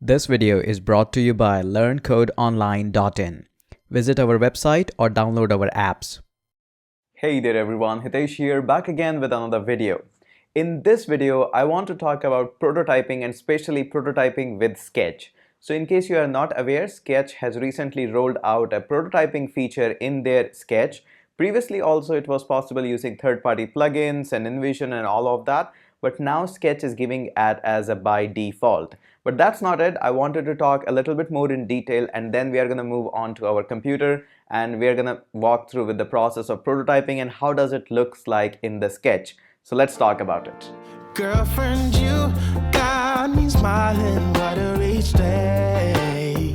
This video is brought to you by learncodeonline.in. Visit our website or download our apps. Hey there everyone, Hitesh here, back again with another video. In this video, I want to talk about prototyping and especially prototyping with Sketch. So in case you are not aware, Sketch has recently rolled out a prototyping feature in their Sketch. Previously also it was possible using third-party plugins and InVision and all of that, but now Sketch is giving it as a by default. But that's not it. I wanted to talk a little bit more in detail, and then we are going to move on to our computer and we are going to walk through with the process of prototyping and how does it looks like in the Sketch. So let's talk about it. Girlfriend, you got me smiling, what a each day.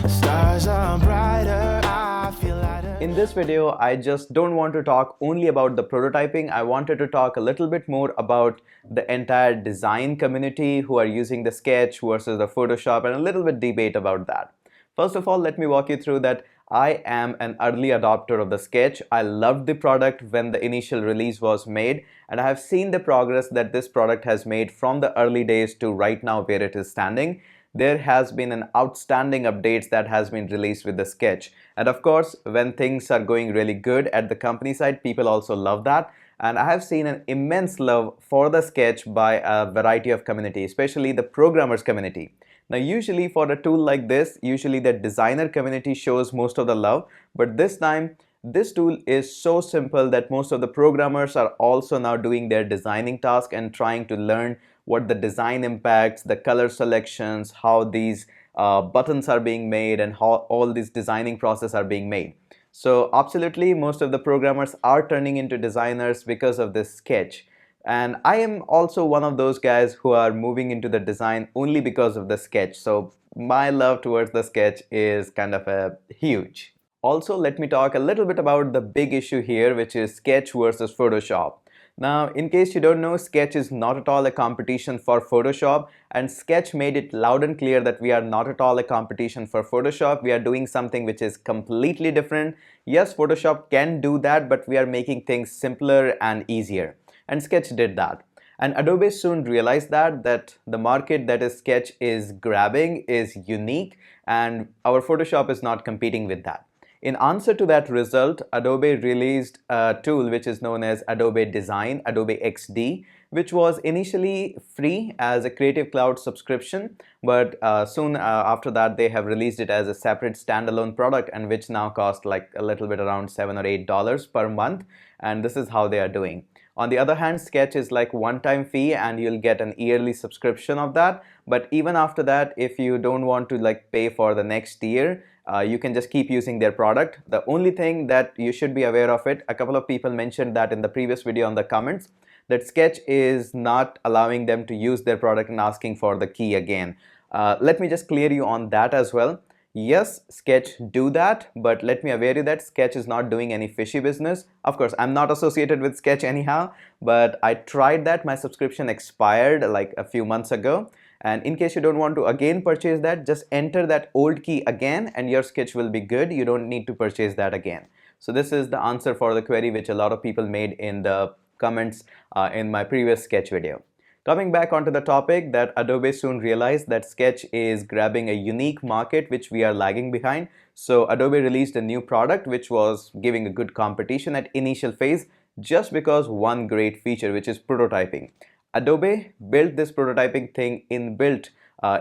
Stars are brighter, I feel lighter. In this video, I just don't want to talk only about the prototyping. I wanted to talk a little bit more about the entire design community who are using the Sketch versus the Photoshop and a little bit debate about that. First of all, let me walk you through that. I am an early adopter of the Sketch. I loved the product when the initial release was made, and I have seen the progress that this product has made from the early days to right now where it is standing. There has been an outstanding updates that has been released with the Sketch. And of course, when things are going really good at the company side, people also love that. And I have seen an immense love for the Sketch by a variety of community, especially the programmers community. Now usually for a tool like this, usually the designer community shows most of the love, but this time this tool is so simple that most of the programmers are also now doing their designing task and trying to learn what the design impacts, the color selections, how these buttons are being made and how all these designing process are being made. So absolutely most of the programmers are turning into designers because of this Sketch. And I am also one of those guys who are moving into the design only because of the Sketch. So my love towards the Sketch is kind of a huge. Also, let me talk a little bit about the big issue here, which is Sketch versus Photoshop. Now, in case you don't know, Sketch is not at all a competition for Photoshop, and Sketch made it loud and clear that we are not at all a competition for Photoshop. We are doing something which is completely different. Yes, Photoshop can do that, but we are making things simpler and easier. And Sketch did that. And Adobe soon realized that the market that is Sketch is grabbing is unique, and our Photoshop is not competing with that. In answer to that result, Adobe released a tool which is known as Adobe Design, Adobe XD, which was initially free as a Creative Cloud subscription, but soon after that they have released it as a separate standalone product, and which now costs like a little bit around $7 or $8 per month, and this is how they are doing. On the other hand, Sketch is like one-time fee and you'll get an yearly subscription of that. But even after that, if you don't want to like pay for the next year, you can just keep using their product. The only thing that you should be aware of it, a couple of people mentioned that in the previous video on the comments, that Sketch is not allowing them to use their product and asking for the key again. Let me just clear you on that as well. Yes, Sketch do that, but let me aware you that Sketch is not doing any fishy business. Of course, I'm not associated with Sketch anyhow, but I tried that. My subscription expired like a few months ago. And in case you don't want to again purchase that, just enter that old key again and your Sketch will be good. You don't need to purchase that again. So this is the answer for the query which a lot of people made in the comments in my previous Sketch video. Coming back onto the topic, that Adobe soon realized that Sketch is grabbing a unique market which we are lagging behind. So Adobe released a new product which was giving a good competition at initial phase just because one great feature, which is prototyping. Adobe built this prototyping thing inbuilt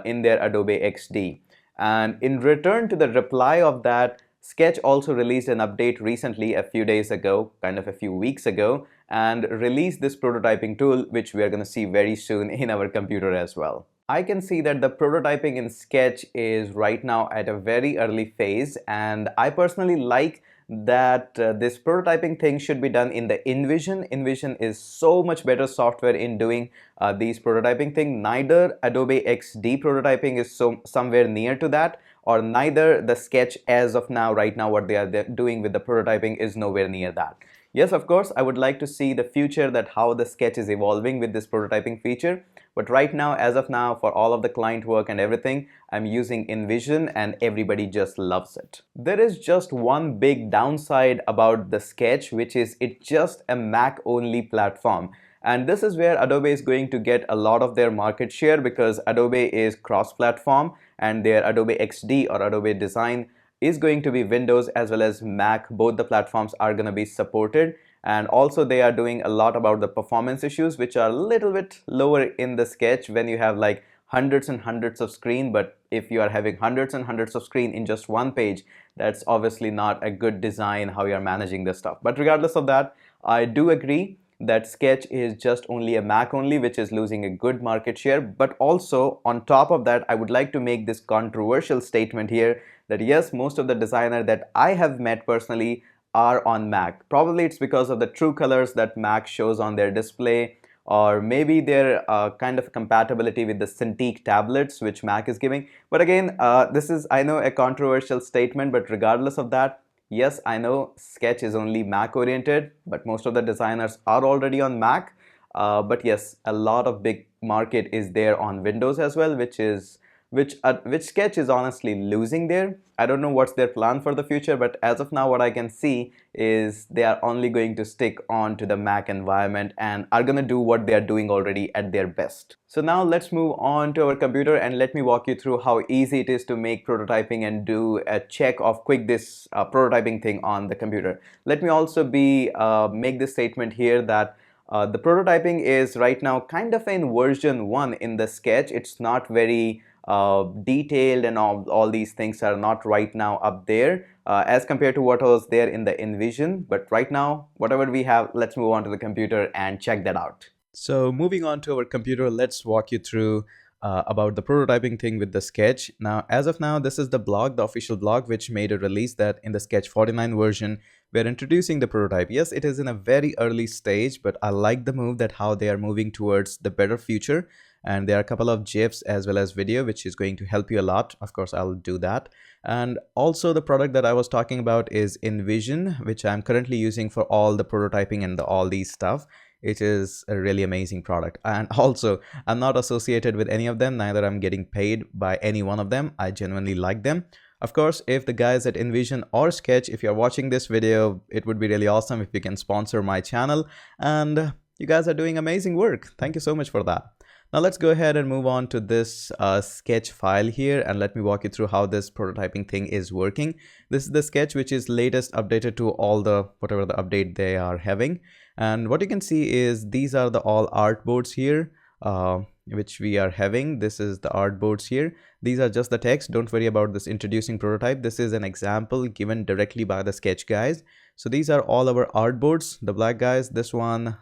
in their Adobe XD. And in return to the reply of that, Sketch also released an update recently a few days ago, kind of a few weeks ago, and released this prototyping tool which we are going to see very soon in our computer as well. I can see that the prototyping in Sketch is right now at a very early phase, and I personally like that this prototyping thing should be done in the InVision. InVision is so much better software in doing these prototyping thing. Neither Adobe XD prototyping is somewhere near to that, or neither the Sketch as of now, right now what they are doing with the prototyping is nowhere near that. Yes, of course, I would like to see the future, that how the Sketch is evolving with this prototyping feature. But right now, as of now, for all of the client work and everything, I'm using InVision and everybody just loves it. There is just one big downside about the Sketch, which is it's just a Mac only platform. And this is where Adobe is going to get a lot of their market share, because Adobe is cross-platform and their Adobe XD or Adobe Design is going to be Windows as well as Mac. Both the platforms are going to be supported, and also they are doing a lot about the performance issues, which are a little bit lower in the Sketch when you have like hundreds and hundreds of screen. But if you are having hundreds and hundreds of screen in just one page, that's obviously not a good design how you're managing this stuff. But regardless of that, I do agree that Sketch is just only a Mac only, which is losing a good market share. But also on top of that, I would like to make this controversial statement here that yes, most of the designers that I have met personally are on Mac. Probably it's because of the true colors that Mac shows on their display, or maybe their kind of compatibility with the Cintiq tablets which Mac is giving. But again, this is, I know, a controversial statement, but regardless of that, yes, I know Sketch is only Mac oriented, but most of the designers are already on Mac. But yes, a lot of big market is there on Windows as well, which Sketch is honestly losing there. I don't know what's their plan for the future, but as of now what I can see is they are only going to stick on to the Mac environment and are gonna do what they are doing already at their best. So now let's move on to our computer and let me walk you through how easy it is to make prototyping and do a check of quick this prototyping thing on the computer. Let me also make this statement here that the prototyping is right now kind of in version 1 in the Sketch. It's not very detailed, and all these things are not right now up there as compared to what was there in the InVision. But right now, whatever we have, let's move on to the computer and check that out. So moving on to our computer, let's walk you through about the prototyping thing with the Sketch. Now, as of now, this is the blog, the official blog, which made a release that in the Sketch 49 version, we're introducing the prototype. Yes, it is in a very early stage, but I like the move that how they are moving towards the better future. And there are a couple of GIFs as well as video, which is going to help you a lot. Of course, I'll do that. And also the product that I was talking about is InVision, which I'm currently using for all the prototyping and all these stuff. It is a really amazing product. And also, I'm not associated with any of them, neither I'm getting paid by any one of them. I genuinely like them. Of course, if the guys at InVision or Sketch, if you're watching this video, it would be really awesome if you can sponsor my channel. And you guys are doing amazing work. Thank you so much for that. Now let's go ahead and move on to this Sketch file here, and let me walk you through how this prototyping thing is working. This is the Sketch which is latest updated to all the whatever the update they are having. And what you can see is these are the all artboards here which we are having. This is the artboards here. These are just the text. Don't worry about this introducing prototype. This is an example given directly by the Sketch guys. So these are all our artboards, the black guys, this one,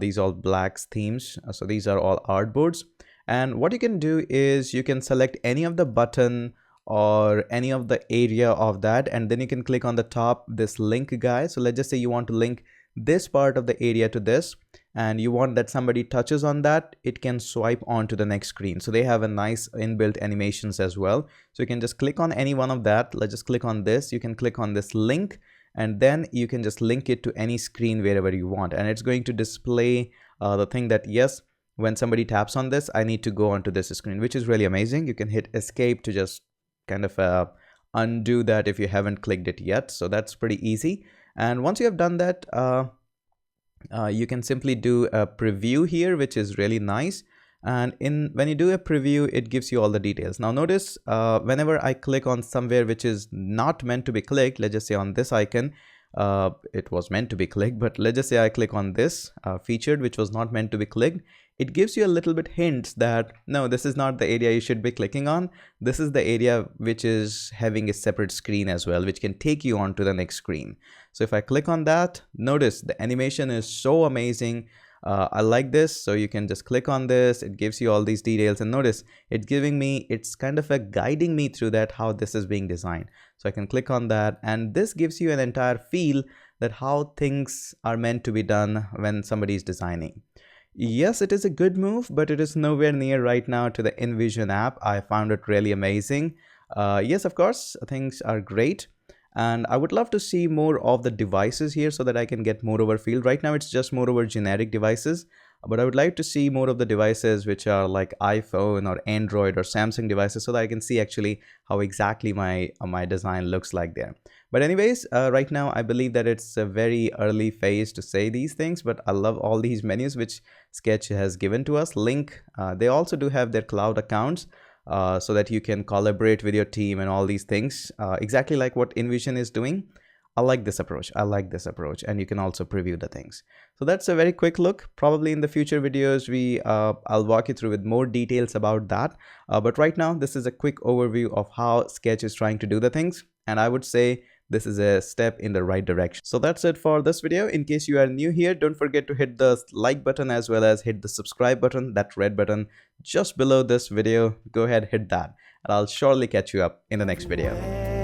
these all blacks themes. So these are all artboards. And what you can do is you can select any of the button or any of the area of that, and then you can click on the top this link guy. So let's just say you want to link this part of the area to this, and you want that somebody touches on that, it can swipe on to the next screen. So they have a nice inbuilt animations as well. So you can just click on any one of that. Let's just click on this. You can click on this link, and then you can just link it to any screen wherever you want, and it's going to display the thing that yes, when somebody taps on this, I need to go onto this screen, which is really amazing. You can hit escape to just kind of undo that if you haven't clicked it yet. So that's pretty easy. And once you have done that, you can simply do a preview here, which is really nice. And when you do a preview, it gives you all the details. Now notice whenever I click on somewhere which is not meant to be clicked, let's just say on this icon, it was meant to be clicked, but let's just say I click on this featured, which was not meant to be clicked. It gives you a little bit hints that no, this is not the area you should be clicking on. This is the area which is having a separate screen as well, which can take you on to the next screen. So if I click on that, notice the animation is so amazing. I like this. So you can just click on this. It gives you all these details, and notice it's kind of guiding me through that, how this is being designed. So I can click on that, and this gives you an entire feel that how things are meant to be done when somebody is designing. Yes, it is a good move, but it is nowhere near right now to the InVision app. I found it really amazing. Yes, of course, things are great. And I would love to see more of the devices here so that I can get more over feel. Right now, it's just more over generic devices. but I would like to see more of the devices which are like iPhone or Android or Samsung devices, so that I can see actually how exactly my design looks like there. But anyways, right now I believe that it's a very early phase to say these things, but I love all these menus which Sketch has given to us. Link, they also do have their cloud accounts, so that you can collaborate with your team and all these things, exactly like what InVision is doing. I like this approach. I like this approach, and you can also preview the things. So that's a very quick look. Probably in the future videos, I'll walk you through with more details about that. But right now, this is a quick overview of how Sketch is trying to do the things, and I would say this is a step in the right direction. So that's it for this video. In case you are new here, don't forget to hit the like button as well as hit the subscribe button, that red button just below this video. Go ahead, hit that, and I'll surely catch you up in the next video.